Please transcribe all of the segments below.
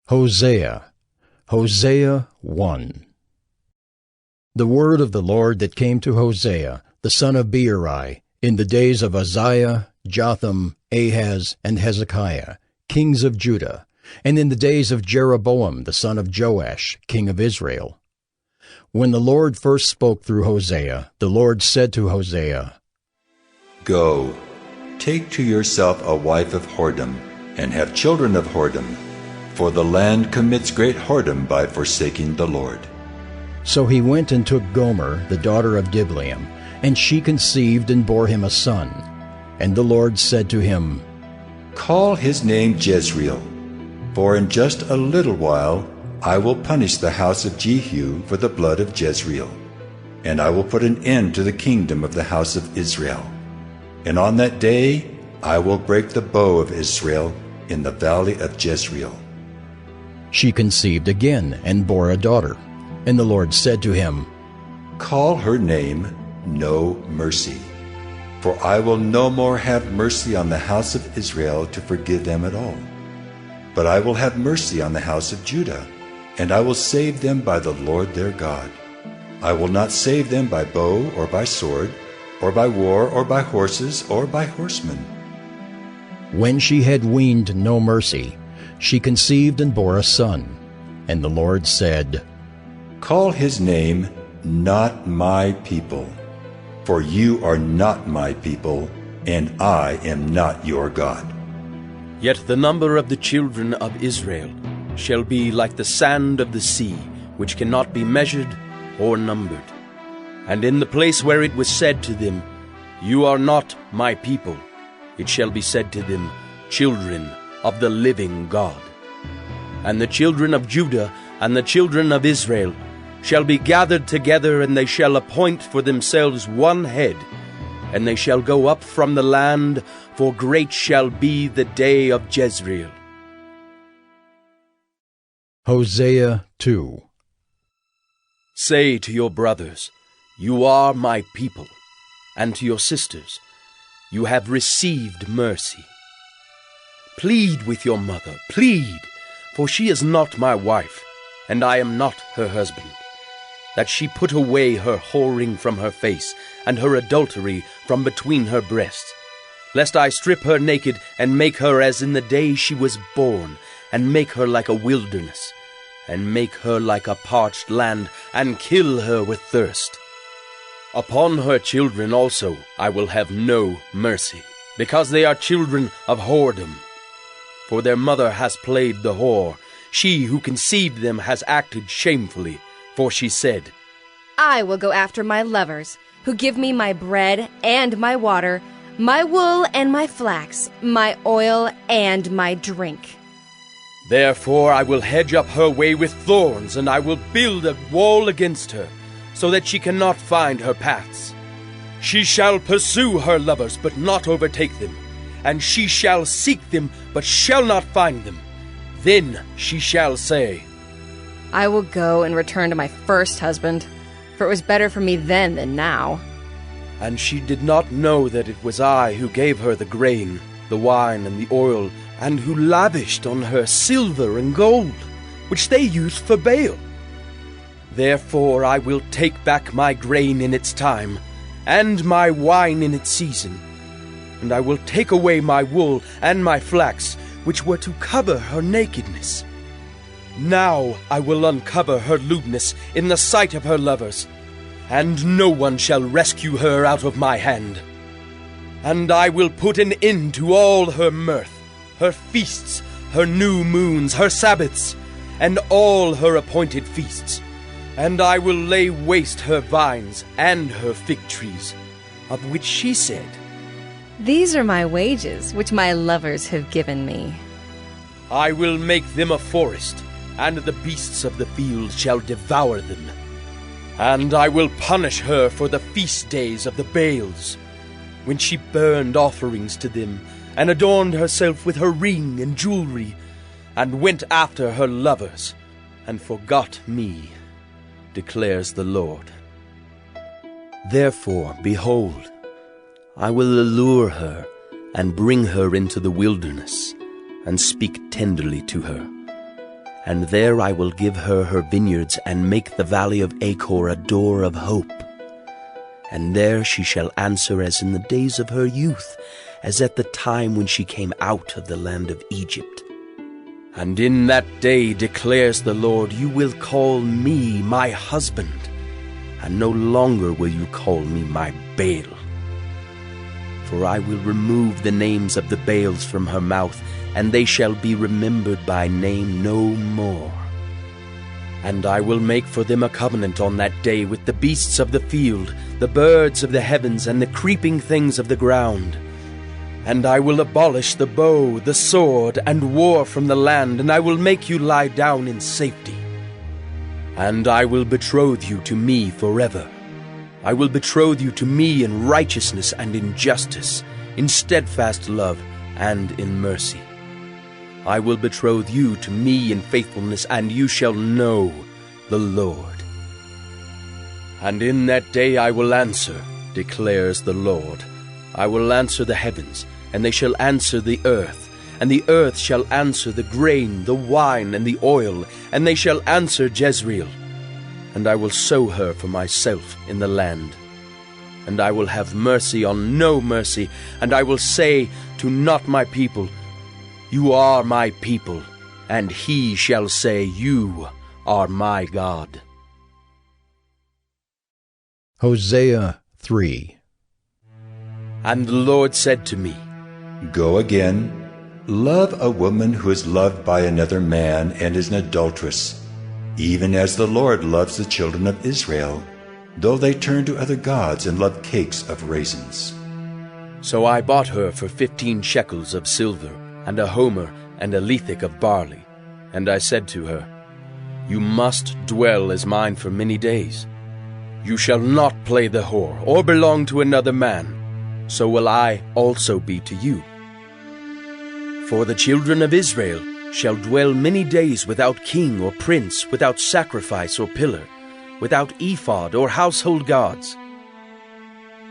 Hosea 1. The word of the Lord that came to Hosea, the son of Beeri, in the days of Uzziah, Jotham, Ahaz, and Hezekiah, kings of Judah, and in the days of Jeroboam the son of Joash, king of Israel. When the Lord first spoke through Hosea, the Lord said to Hosea, Go, take to yourself a wife of whoredom, and have children of whoredom, for the land commits great whoredom by forsaking the Lord. So he went and took Gomer, the daughter of Diblaim, and she conceived and bore him a son. And the Lord said to him, Call his name Jezreel, for in just a little while I will punish the house of Jehu for the blood of Jezreel, and I will put an end to the kingdom of the house of Israel. And on that day I will break the bow of Israel in the valley of Jezreel. She conceived again and bore a daughter. And the Lord said to him, Call her name No Mercy, for I will no more have mercy on the house of Israel to forgive them at all. But I will have mercy on the house of Judah, and I will save them by the Lord their God. I will not save them by bow or by sword, or by war, or by horses, or by horsemen. When she had weaned No Mercy, she conceived and bore a son. And the Lord said, Call his name Not My People, for you are not my people, and I am not your God. Yet the number of the children of Israel shall be like the sand of the sea, which cannot be measured or numbered. And in the place where it was said to them, You are not my people, it shall be said to them, Children of the living God. And the children of Judah and the children of Israel shall be gathered together, and they shall appoint for themselves one head, and they shall go up from the land, for great shall be the day of Jezreel. Hosea 2. Say to your brothers, You are my people, and to your sisters, You have received mercy. Plead with your mother, plead, for she is not my wife, and I am not her husband, that she put away her whoring from her face, and her adultery from between her breasts, lest I strip her naked, and make her as in the day she was born, and make her like a wilderness, and make her like a parched land, and kill her with thirst. Upon her children also I will have no mercy, because they are children of whoredom. For their mother has played the whore, she who conceived them has acted shamefully, for she said, I will go after my lovers, who give me my bread and my water, my wool and my flax, my oil and my drink. Therefore I will hedge up her way with thorns, and I will build a wall against her, so that she cannot find her paths. She shall pursue her lovers, but not overtake them, and she shall seek them, but shall not find them. Then she shall say, I will go and return to my first husband, for it was better for me then than now. And she did not know that it was I who gave her the grain, the wine, and the oil, and who lavished on her silver and gold, which they used for Baal. Therefore I will take back my grain in its time, and my wine in its season, and I will take away my wool and my flax, which were to cover her nakedness. Now I will uncover her lewdness in the sight of her lovers, and no one shall rescue her out of my hand. And I will put an end to all her mirth, her feasts, her new moons, her Sabbaths, and all her appointed feasts. And I will lay waste her vines and her fig trees, of which she said, These are my wages, which my lovers have given me. I will make them a forest, and the beasts of the field shall devour them. And I will punish her for the feast days of the Baals, when she burned offerings to them, and adorned herself with her ring and jewelry, and went after her lovers, and forgot me, declares the Lord. Therefore, behold, I will allure her, and bring her into the wilderness, and speak tenderly to her. And there I will give her her vineyards, and make the valley of Achor a door of hope. And there she shall answer as in the days of her youth, as at the time when she came out of the land of Egypt. And in that day, declares the Lord, you will call me my husband, and no longer will you call me my Baal. For I will remove the names of the Baals from her mouth, and they shall be remembered by name no more. And I will make for them a covenant on that day with the beasts of the field, the birds of the heavens, and the creeping things of the ground. And I will abolish the bow, the sword, and war from the land, and I will make you lie down in safety. And I will betroth you to me forever. I will betroth you to me in righteousness and in justice, in steadfast love and in mercy. I will betroth you to me in faithfulness, and you shall know the Lord. And in that day I will answer, declares the Lord. I will answer the heavens, and they shall answer the earth, and the earth shall answer the grain, the wine, and the oil, and they shall answer Jezreel. And I will sow her for myself in the land. And I will have mercy on no mercy, and I will say to not my people, you are my people, and he shall say, you are my God. Hosea 3. And the Lord said to me, Go again, love a woman who is loved by another man and is an adulteress, even as the Lord loves the children of Israel, though they turn to other gods and love cakes of raisins. So I bought her for 15 shekels of silver, and a homer and a lethek of barley. And I said to her, you must dwell as mine for many days. You shall not play the whore, or belong to another man. So will I also be to you. For the children of Israel shall dwell many days without king or prince, without sacrifice or pillar, without ephod or household gods.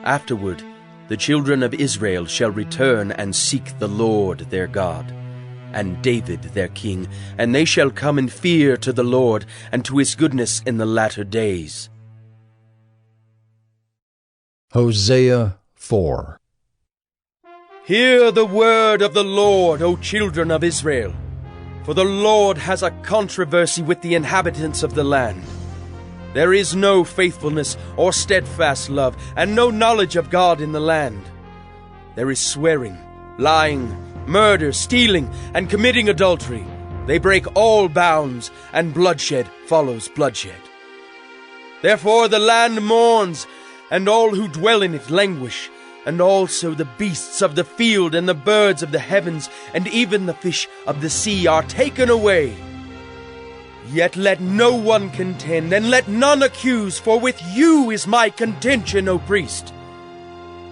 Afterward, the children of Israel shall return and seek the Lord their God, and David their king, and they shall come in fear to the Lord, and to his goodness in the latter days. Hosea 4. Hear the word of the Lord, O children of Israel. For the Lord has a controversy with the inhabitants of the land. There is no faithfulness or steadfast love, and no knowledge of God in the land. There is swearing, lying, murder, stealing, and committing adultery. They break all bounds, and bloodshed follows bloodshed. Therefore the land mourns, and all who dwell in it languish, and also the beasts of the field and the birds of the heavens, and even the fish of the sea are taken away. Yet let no one contend, and let none accuse, for with you is my contention, O priest.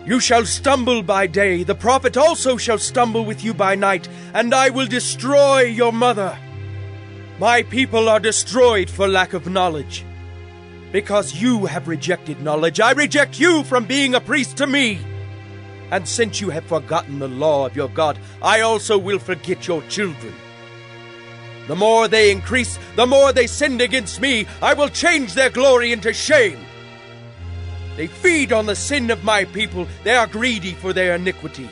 You shall stumble by day, the prophet also shall stumble with you by night, and I will destroy your mother. My people are destroyed for lack of knowledge. Because you have rejected knowledge, I reject you from being a priest to me. And since you have forgotten the law of your God, I also will forget your children. The more they increase, the more they sinned against me. I will change their glory into shame. They feed on the sin of my people. They are greedy for their iniquity.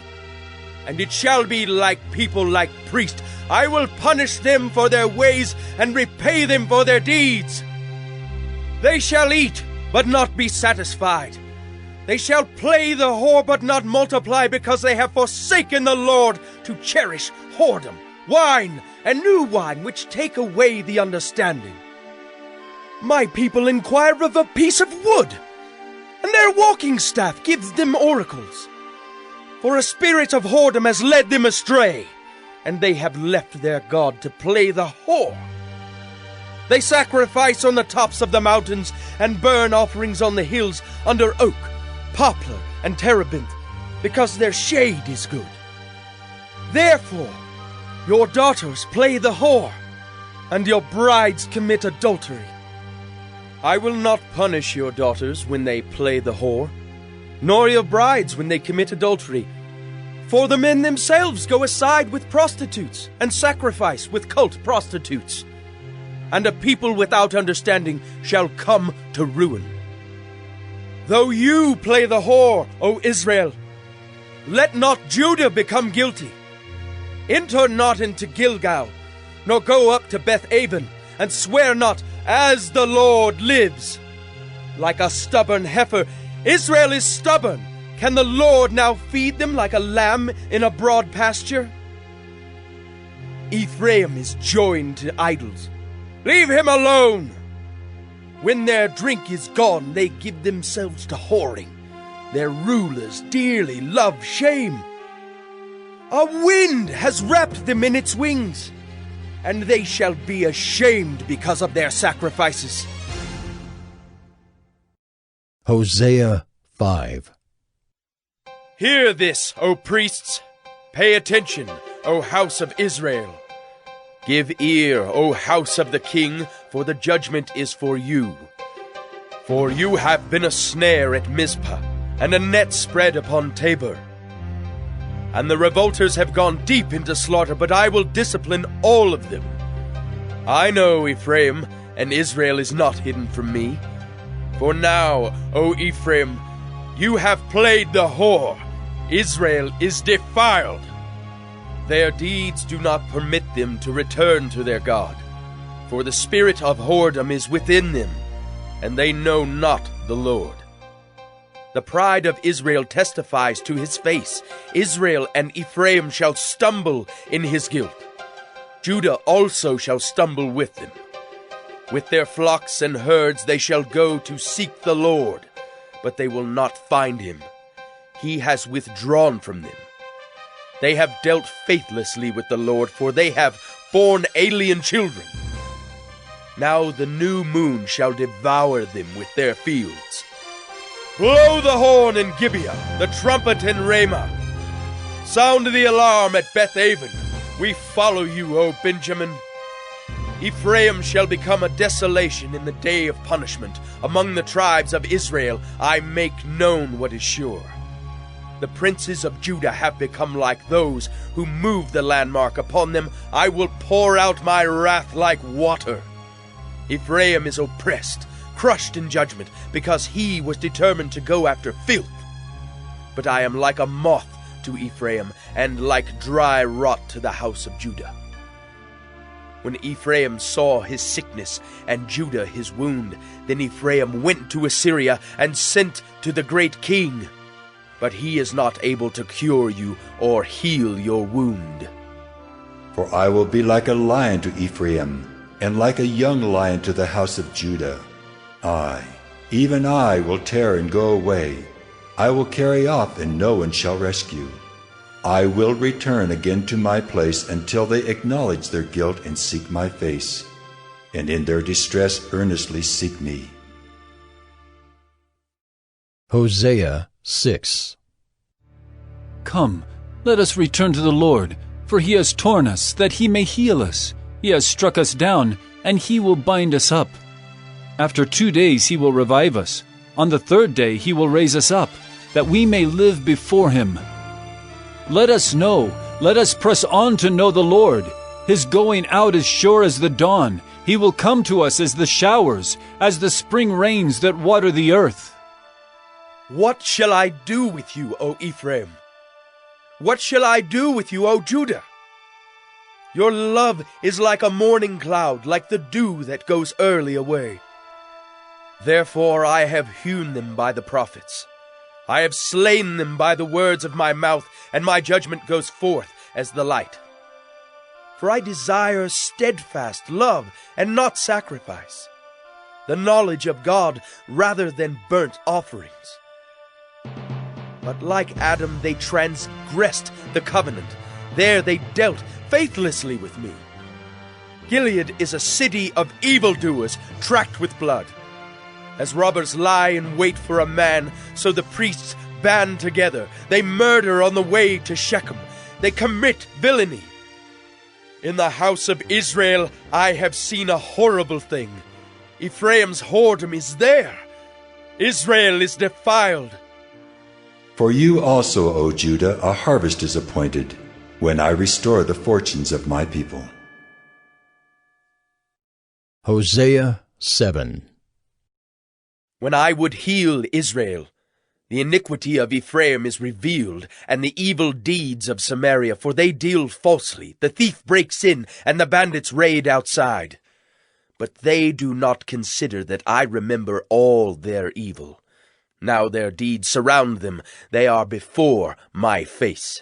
And it shall be like people, like priests. I will punish them for their ways and repay them for their deeds. They shall eat, but not be satisfied. They shall play the whore, but not multiply, because they have forsaken the Lord to cherish whoredom, wine, and new wine, which take away the understanding. My people inquire of a piece of wood, and their walking staff gives them oracles. For a spirit of whoredom has led them astray, and they have left their God to play the whore. They sacrifice on the tops of the mountains, and burn offerings on the hills under oak, poplar, and terebinth, because their shade is good. Therefore, your daughters play the whore, and your brides commit adultery. I will not punish your daughters when they play the whore, nor your brides when they commit adultery. For the men themselves go aside with prostitutes, and sacrifice with cult prostitutes. and a people without understanding shall come to ruin. Though you play the whore, O Israel, let not Judah become guilty. Enter not into Gilgal, nor go up to Beth-aven, and swear not, as the Lord lives. Like a stubborn heifer, Israel is stubborn. Can the Lord now feed them like a lamb in a broad pasture? Ephraim is joined to idols. Leave him alone. When their drink is gone, they give themselves to whoring. Their rulers dearly love shame. A wind has wrapped them in its wings, and they shall be ashamed because of their sacrifices. Hosea 5. Hear this, O priests. Pay attention, O house of Israel. Give ear, O house of the king, for the judgment is for you. For you have been a snare at Mizpah, and a net spread upon Tabor. And the revolters have gone deep into slaughter, but I will discipline all of them. I know Ephraim, and Israel is not hidden from me. For now, O Ephraim, you have played the whore. Israel is defiled. Their deeds do not permit them to return to their God, for the spirit of whoredom is within them, and they know not the Lord. The pride of Israel testifies to his face. Israel and Ephraim shall stumble in his guilt. Judah also shall stumble with them. With their flocks and herds they shall go to seek the Lord, but they will not find him. He has withdrawn from them. They have dealt faithlessly with the Lord, for they have borne alien children. Now the new moon shall devour them with their fields. Blow the horn in Gibeah, the trumpet in Ramah. Sound the alarm at Beth-aven. We follow you, O Benjamin. Ephraim shall become a desolation in the day of punishment. Among the tribes of Israel I make known what is sure. The princes of Judah have become like those who move the landmark. Upon them I will pour out my wrath like water. Ephraim is oppressed, crushed in judgment, because he was determined to go after filth. But I am like a moth to Ephraim, and like dry rot to the house of Judah. When Ephraim saw his sickness, and Judah his wound, then Ephraim went to Assyria, and sent to the great king. But he is not able to cure you or heal your wound. For I will be like a lion to Ephraim, and like a young lion to the house of Judah. I, even I, will tear and go away. I will carry off, and no one shall rescue. I will return again to my place until they acknowledge their guilt and seek my face, and in their distress earnestly seek me. Hosea 6. Come, let us return to the Lord, for he has torn us, that he may heal us. He has struck us down, and he will bind us up. After 2 days he will revive us. On the 3rd day he will raise us up, that we may live before him. Let us know, let us press on to know the Lord. His going out is sure as the dawn. He will come to us as the showers, as the spring rains that water the earth. What shall I do with you, O Ephraim? What shall I do with you, O Judah? Your love is like a morning cloud, like the dew that goes early away. Therefore I have hewn them by the prophets. I have slain them by the words of my mouth, and my judgment goes forth as the light. For I desire steadfast love and not sacrifice, the knowledge of God rather than burnt offerings. But like Adam they transgressed the covenant. There they dealt faithlessly with me. Gilead is a city of evildoers, tracked with blood. As robbers lie in wait for a man, so the priests band together. They murder on the way to Shechem. They commit villainy. In the house of Israel I have seen a horrible thing. Ephraim's whoredom is there. Israel is defiled. For you also, O Judah, a harvest is appointed, when I restore the fortunes of my people. Hosea 7. When I would heal Israel, the iniquity of Ephraim is revealed, and the evil deeds of Samaria, for they deal falsely. The thief breaks in, and the bandits raid outside. But they do not consider that I remember all their evil. Now their deeds surround them, they are before my face.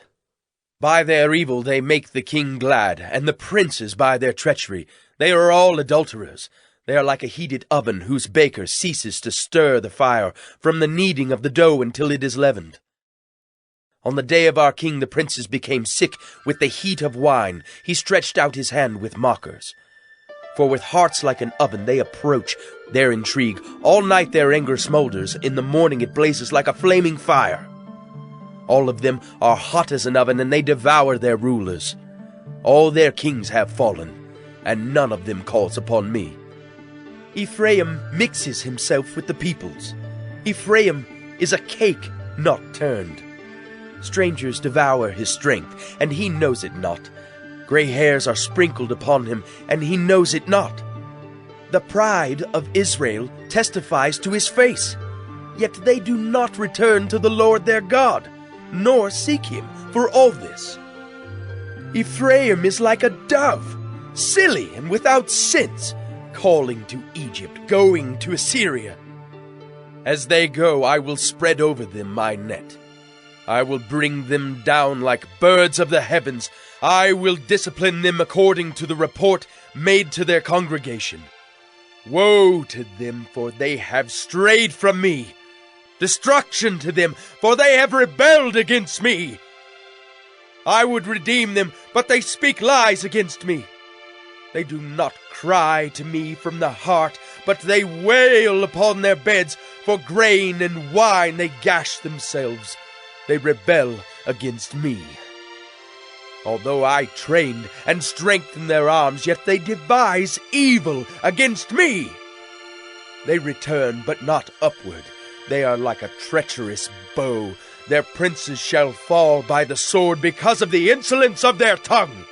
By their evil they make the king glad, and the princes by their treachery. They are all adulterers. They are like a heated oven whose baker ceases to stir the fire from the kneading of the dough until it is leavened. On the day of our king the princes became sick with the heat of wine. He stretched out his hand with mockers. For with hearts like an oven they approach their intrigue. All night their anger smolders. In the morning it blazes like a flaming fire. All of them are hot as an oven, and they devour their rulers. All their kings have fallen, and none of them calls upon me. Ephraim mixes himself with the peoples. Ephraim is a cake not turned. Strangers devour his strength, and he knows it not. Gray hairs are sprinkled upon him, and he knows it not. The pride of Israel testifies to his face, yet they do not return to the Lord their God, nor seek him for all this. Ephraim is like a dove, silly and without sense, calling to Egypt, going to Assyria. As they go, I will spread over them my net. I will bring them down like birds of the heavens. I will discipline them according to the report made to their congregation. Woe to them, for they have strayed from me. Destruction to them, for they have rebelled against me. I would redeem them, but they speak lies against me. They do not cry to me from the heart, but they wail upon their beds. For grain and wine they gash themselves. They rebel against me. Although I trained and strengthened their arms, yet they devise evil against me. They return, but not upward. They are like a treacherous bow. Their princes shall fall by the sword because of the insolence of their tongue.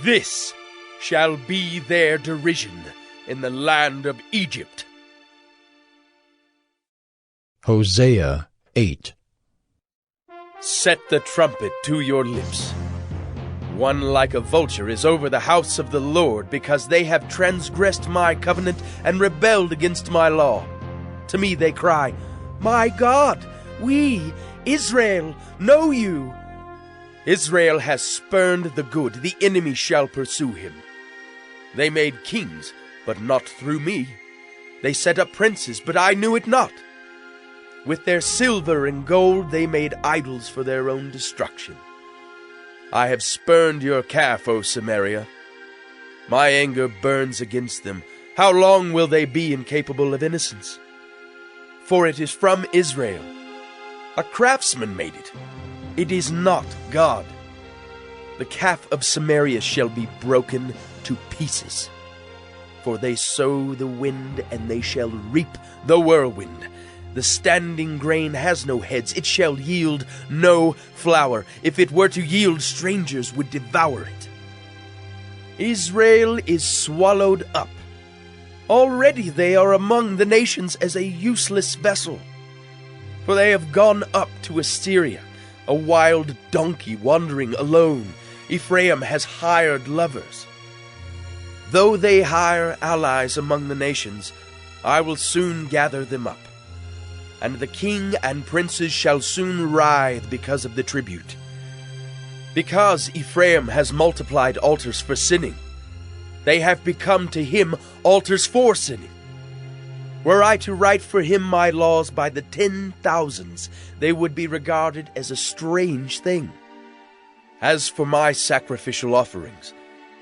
This shall be their derision in the land of Egypt. Hosea 8. Set the trumpet to your lips. One like a vulture is over the house of the Lord, because they have transgressed my covenant and rebelled against my law. To me they cry, My God, we, Israel, know you. Israel has spurned the good, the enemy shall pursue him. They made kings, but not through me. They set up princes, but I knew it not. With their silver and gold they made idols for their own destruction. I have spurned your calf, O Samaria. My anger burns against them. How long will they be incapable of innocence? For it is from Israel. A craftsman made it. It is not God. The calf of Samaria shall be broken to pieces. For they sow the wind, and they shall reap the whirlwind. The standing grain has no heads. It shall yield no flour. If it were to yield, strangers would devour it. Israel is swallowed up. Already they are among the nations as a useless vessel. For they have gone up to Assyria, a wild donkey wandering alone. Ephraim has hired lovers. Though they hire allies among the nations, I will soon gather them up. And the king and princes shall soon writhe because of the tribute. Because Ephraim has multiplied altars for sinning, they have become to him altars for sinning. Were I to write for him my laws by the 10,000s, they would be regarded as a strange thing. As for my sacrificial offerings,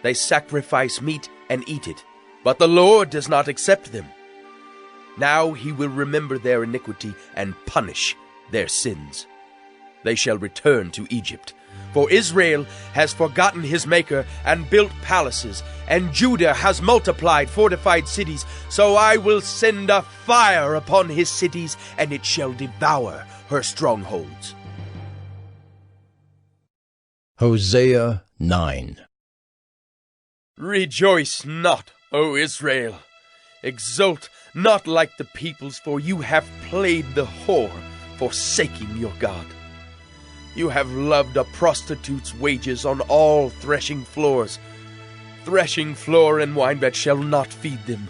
they sacrifice meat and eat it, but the Lord does not accept them. Now he will remember their iniquity and punish their sins. They shall return to Egypt. For Israel has forgotten his Maker and built palaces, and Judah has multiplied fortified cities. So I will send a fire upon his cities, and it shall devour her strongholds. Hosea 9. Rejoice not, O Israel. Exult not like the peoples, for you have played the whore, forsaking your God. You have loved a prostitute's wages on all threshing floors. Threshing floor and winebed shall not feed them,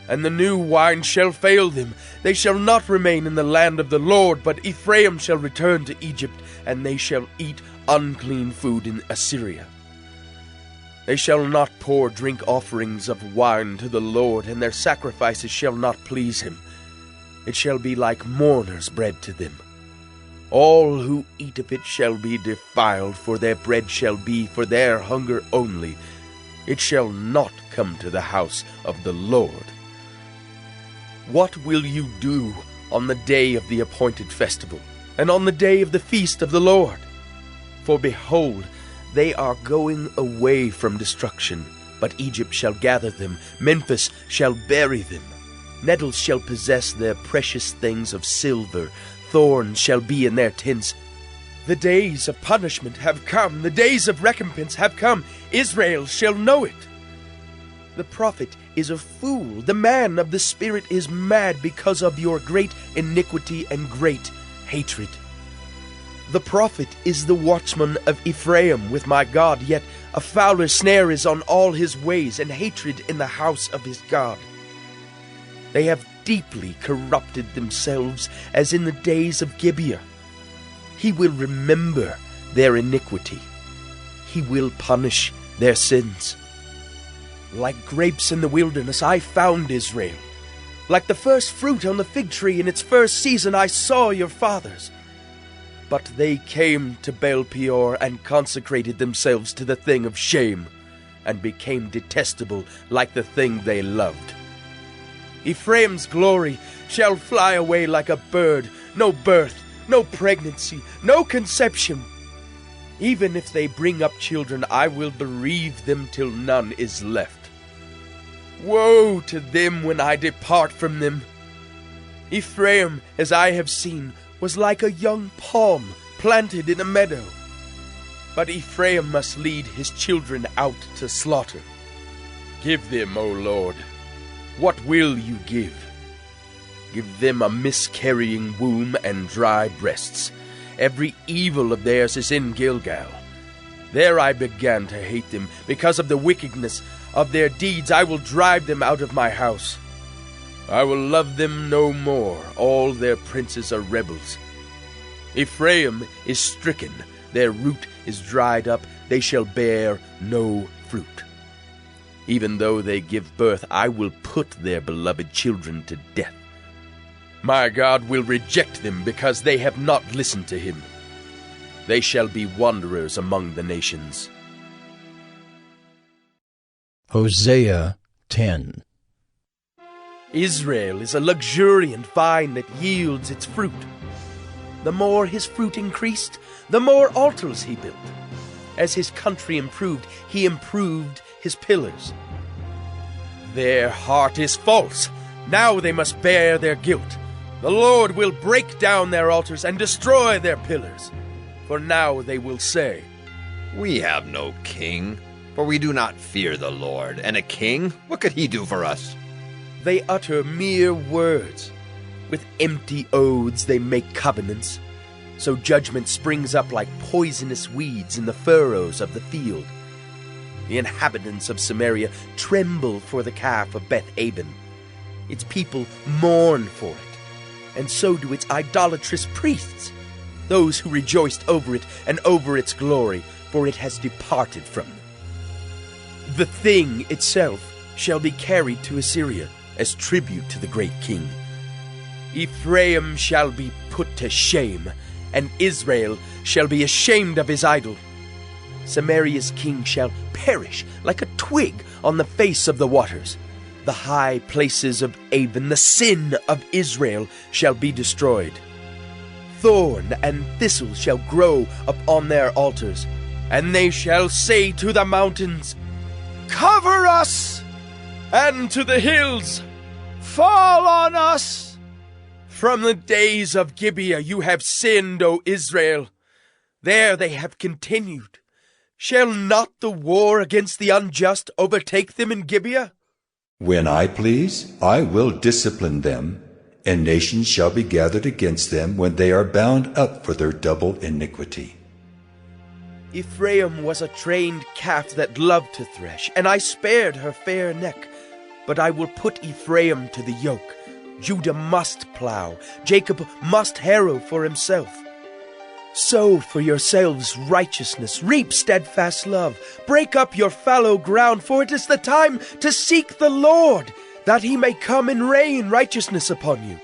and the new wine shall fail them. They shall not remain in the land of the Lord, but Ephraim shall return to Egypt, and they shall eat unclean food in Assyria. They shall not pour drink offerings of wine to the Lord, and their sacrifices shall not please him. It shall be like mourners' bread to them. All who eat of it shall be defiled, for their bread shall be for their hunger only. It shall not come to the house of the Lord. What will you do on the day of the appointed festival, and on the day of the feast of the Lord? For behold, they are going away from destruction, but Egypt shall gather them, Memphis shall bury them. Nettles shall possess their precious things of silver, thorns shall be in their tents. The days of punishment have come, the days of recompense have come. Israel shall know it. The prophet is a fool, the man of the spirit is mad because of your great iniquity and great hatred. The prophet is the watchman of Ephraim with my God, yet a fowler snare is on all his ways, and hatred in the house of his God. They have deeply corrupted themselves as in the days of Gibeah. He will remember their iniquity. He will punish their sins. Like grapes in the wilderness, I found Israel. Like the first fruit on the fig tree in its first season, I saw your fathers. But they came to Baal Peor and consecrated themselves to the thing of shame, and became detestable like the thing they loved. Ephraim's glory shall fly away like a bird, no birth, no pregnancy, no conception. Even if they bring up children, I will bereave them till none is left. Woe to them when I depart from them! Ephraim, as I have seen, was like a young palm planted in a meadow. But Ephraim must lead his children out to slaughter. Give them, O Lord, what will you give? Give them a miscarrying womb and dry breasts. Every evil of theirs is in Gilgal. There I began to hate them. Because of the wickedness of their deeds, I will drive them out of my house. I will love them no more. All their princes are rebels. Ephraim is stricken. Their root is dried up. They shall bear no fruit. Even though they give birth, I will put their beloved children to death. My God will reject them because they have not listened to him. They shall be wanderers among the nations. Hosea 10. Israel is a luxuriant vine that yields its fruit. The more his fruit increased, the more altars he built. As his country improved, he improved his pillars. Their heart is false. Now they must bear their guilt. The Lord will break down their altars and destroy their pillars. For now they will say, We have no king, for we do not fear the Lord. And a king, what could he do for us? They utter mere words. With empty oaths they make covenants. So judgment springs up like poisonous weeds in the furrows of the field. The inhabitants of Samaria tremble for the calf of Beth-aben. Its people mourn for it, and so do its idolatrous priests, those who rejoiced over it and over its glory, for it has departed from them. The thing itself shall be carried to Assyria as tribute to the great king. Ephraim shall be put to shame, and Israel shall be ashamed of his idol. Samaria's king shall perish like a twig on the face of the waters. The high places of Avon, the sin of Israel, shall be destroyed. Thorn and thistle shall grow upon their altars, and they shall say to the mountains, Cover us! And to the hills, Fall on us! From the days of Gibeah you have sinned, O Israel. There they have continued. Shall not the war against the unjust overtake them in Gibeah? When I please, I will discipline them, and nations shall be gathered against them when they are bound up for their double iniquity. Ephraim was a trained calf that loved to thresh, and I spared her fair neck. But I will put Ephraim to the yoke. Judah must plow, Jacob must harrow for himself. Sow for yourselves righteousness, reap steadfast love. Break up your fallow ground, for it is the time to seek the Lord, that he may come and rain righteousness upon you.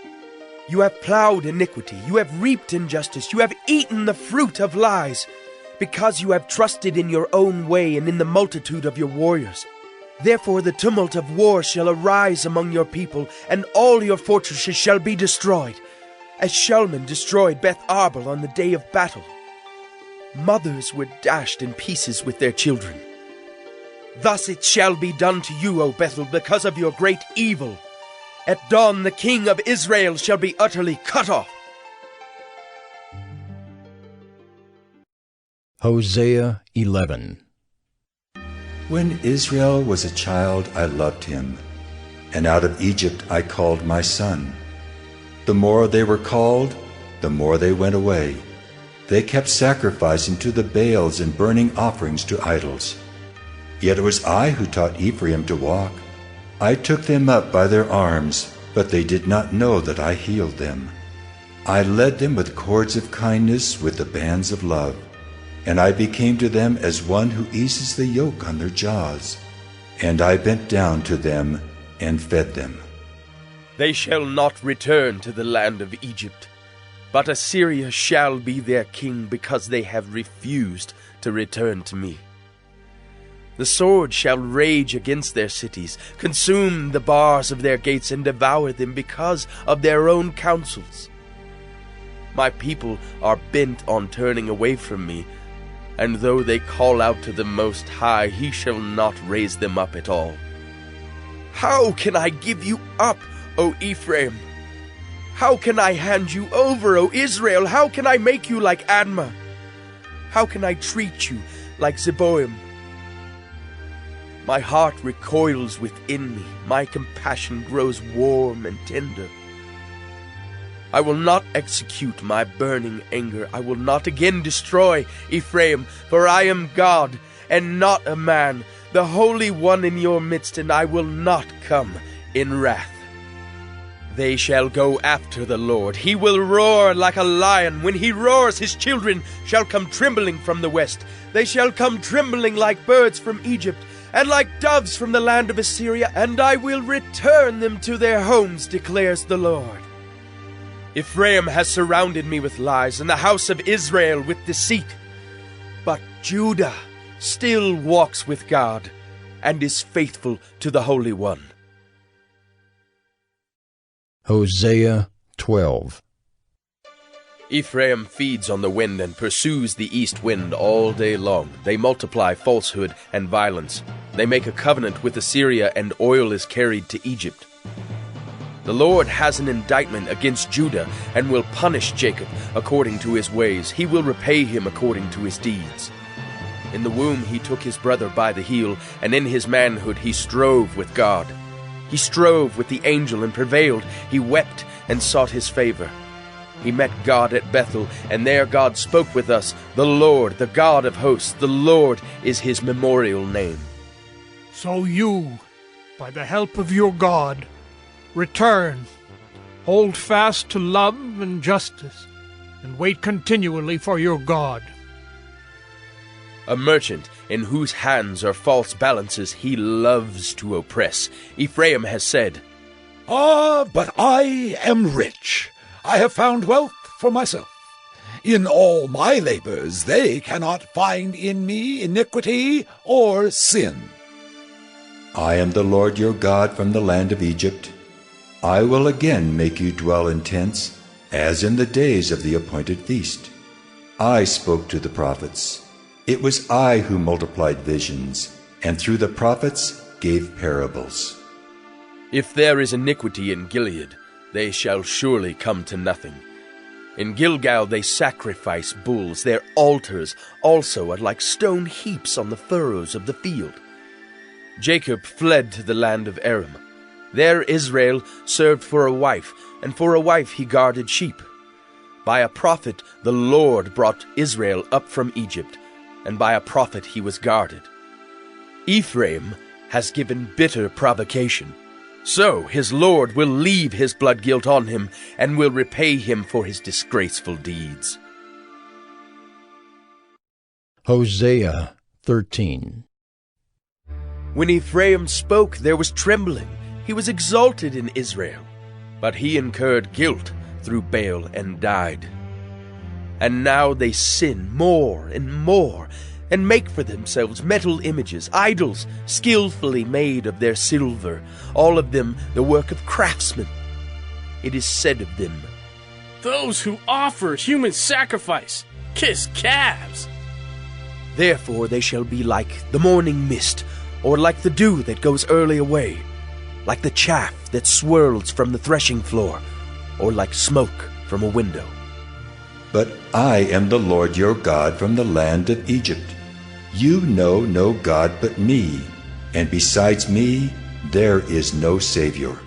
You have plowed iniquity, you have reaped injustice, you have eaten the fruit of lies, because you have trusted in your own way and in the multitude of your warriors. Therefore the tumult of war shall arise among your people, and all your fortresses shall be destroyed, as Shalman destroyed Beth Arbel on the day of battle. Mothers were dashed in pieces with their children. Thus it shall be done to you, O Bethel, because of your great evil. At dawn the king of Israel shall be utterly cut off. Hosea 11. When Israel was a child, I loved him, and out of Egypt I called my son. The more they were called, the more they went away. They kept sacrificing to the Baals and burning offerings to idols. Yet it was I who taught Ephraim to walk. I took them up by their arms, but they did not know that I healed them. I led them with cords of kindness, with the bands of love. And I became to them as one who eases the yoke on their jaws. And I bent down to them and fed them. They shall not return to the land of Egypt, but Assyria shall be their king, because they have refused to return to me. The sword shall rage against their cities, consume the bars of their gates, and devour them because of their own counsels. My people are bent on turning away from me, and though they call out to the Most High, he shall not raise them up at all. How can I give you up, O Ephraim? How can I hand you over, O Israel? How can I make you like Admah? How can I treat you like Zeboim? My heart recoils within me, my compassion grows warm and tender. I will not execute my burning anger. I will not again destroy Ephraim, for I am God, and not a man, the Holy One in your midst, and I will not come in wrath. They shall go after the Lord. He will roar like a lion. When he roars, his children shall come trembling from the west. They shall come trembling like birds from Egypt, and like doves from the land of Assyria, and I will return them to their homes, declares the Lord. Ephraim has surrounded me with lies, and the house of Israel with deceit. But Judah still walks with God, and is faithful to the Holy One. Hosea 12. Ephraim feeds on the wind and pursues the east wind all day long. They multiply falsehood and violence. They make a covenant with Assyria, and oil is carried to Egypt. The Lord has an indictment against Judah, and will punish Jacob according to his ways. He will repay him according to his deeds. In the womb he took his brother by the heel, and in his manhood he strove with God. He strove with the angel and prevailed. He wept and sought his favor. He met God at Bethel, and there God spoke with us. The Lord, the God of hosts, the Lord is his memorial name. So you, by the help of your God, return, hold fast to love and justice, and wait continually for your God. A merchant in whose hands are false balances, he loves to oppress. Ephraim has said, But I am rich. I have found wealth for myself. In all my labors they cannot find in me iniquity or sin. I am the Lord your God from the land of Egypt. I will again make you dwell in tents, as in the days of the appointed feast. I spoke to the prophets. It was I who multiplied visions, and through the prophets gave parables. If there is iniquity in Gilead, they shall surely come to nothing. In Gilgal they sacrifice bulls. Their altars also are like stone heaps on the furrows of the field. Jacob fled to the land of Aram. There Israel served for a wife, and for a wife he guarded sheep. By a prophet the Lord brought Israel up from Egypt, and by a prophet he was guarded. Ephraim has given bitter provocation. So his Lord will leave his blood guilt on him, and will repay him for his disgraceful deeds. Hosea 13. When Ephraim spoke, there was trembling. He was exalted in Israel. But he incurred guilt through Baal and died. And now they sin more and more, and make for themselves metal images, idols skillfully made of their silver, all of them the work of craftsmen. It is said of them, "Those who offer human sacrifice kiss calves." Therefore they shall be like the morning mist, or like the dew that goes early away, like the chaff that swirls from the threshing floor, or like smoke from a window. But I am the Lord your God from the land of Egypt. You know no God but me, and besides me there is no Savior.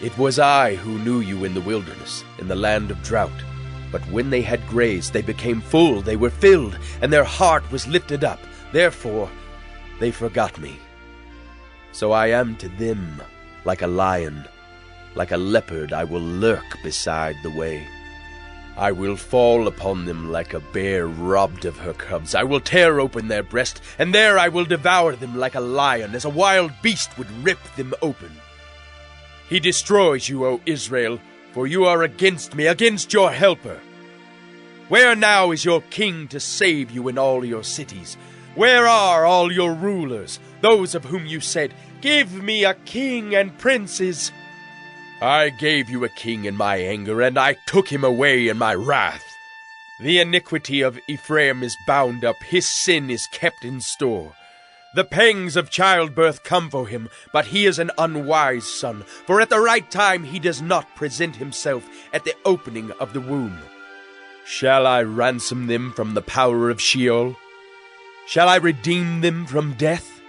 It was I who knew you in the wilderness, in the land of drought. But when they had grazed, they became full, they were filled, and their heart was lifted up. Therefore they forgot me. So I am to them like a lion, like a leopard I will lurk beside the way. I will fall upon them like a bear robbed of her cubs. I will tear open their breast, and there I will devour them like a lion, as a wild beast would rip them open. He destroys you, O Israel, for you are against me, against your helper. Where now is your king to save you in all your cities? Where are all your rulers, those of whom you said, "Give me a king and princes"? I gave you a king in my anger, and I took him away in my wrath. The iniquity of Ephraim is bound up, his sin is kept in store. The pangs of childbirth come for him, but he is an unwise son, for at the right time he does not present himself at the opening of the womb. Shall I ransom them from the power of Sheol? Shall I redeem them from death?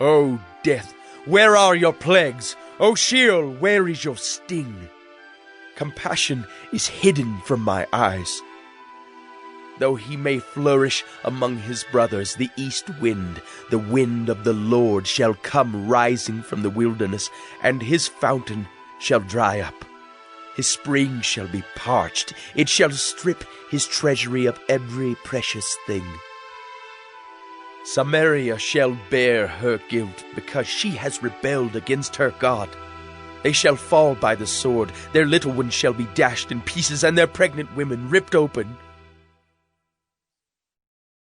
O death, where are your plagues? O Sheol, where is your sting? Compassion is hidden from my eyes. Though he may flourish among his brothers, the east wind, the wind of the Lord, shall come rising from the wilderness, and his fountain shall dry up. His spring shall be parched. It shall strip his treasury of every precious thing. Samaria shall bear her guilt, because she has rebelled against her God. They shall fall by the sword, their little ones shall be dashed in pieces, and their pregnant women ripped open.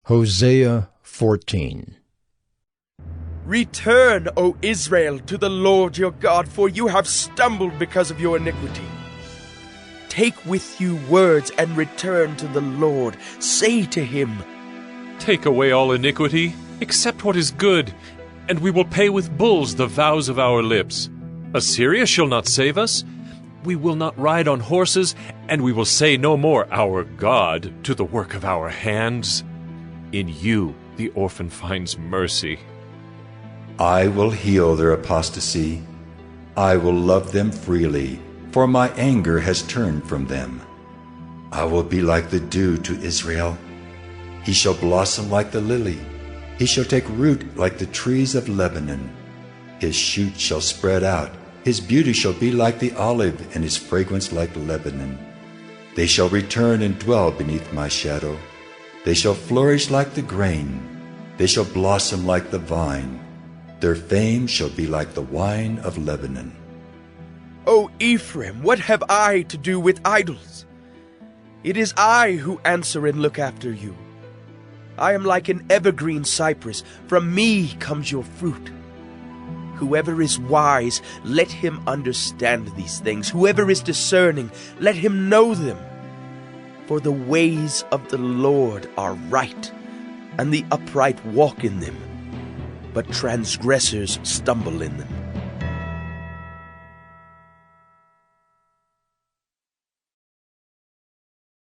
Hosea 14. Return, O Israel, to the Lord your God, for you have stumbled because of your iniquity. Take with you words and return to the Lord. Say to him, "Take away all iniquity, accept what is good, and we will pay with bulls the vows of our lips. Assyria shall not save us. We will not ride on horses, and we will say no more, 'Our God,' to the work of our hands. In you the orphan finds mercy." I will heal their apostasy. I will love them freely, for my anger has turned from them. I will be like the dew to Israel. He shall blossom like the lily. He shall take root like the trees of Lebanon. His shoot shall spread out. His beauty shall be like the olive, and his fragrance like Lebanon. They shall return and dwell beneath my shadow. They shall flourish like the grain. They shall blossom like the vine. Their fame shall be like the wine of Lebanon. O Ephraim, what have I to do with idols? It is I who answer and look after you. I am like an evergreen cypress. From me comes your fruit. Whoever is wise, let him understand these things. Whoever is discerning, let him know them. For the ways of the Lord are right, and the upright walk in them, but transgressors stumble in them.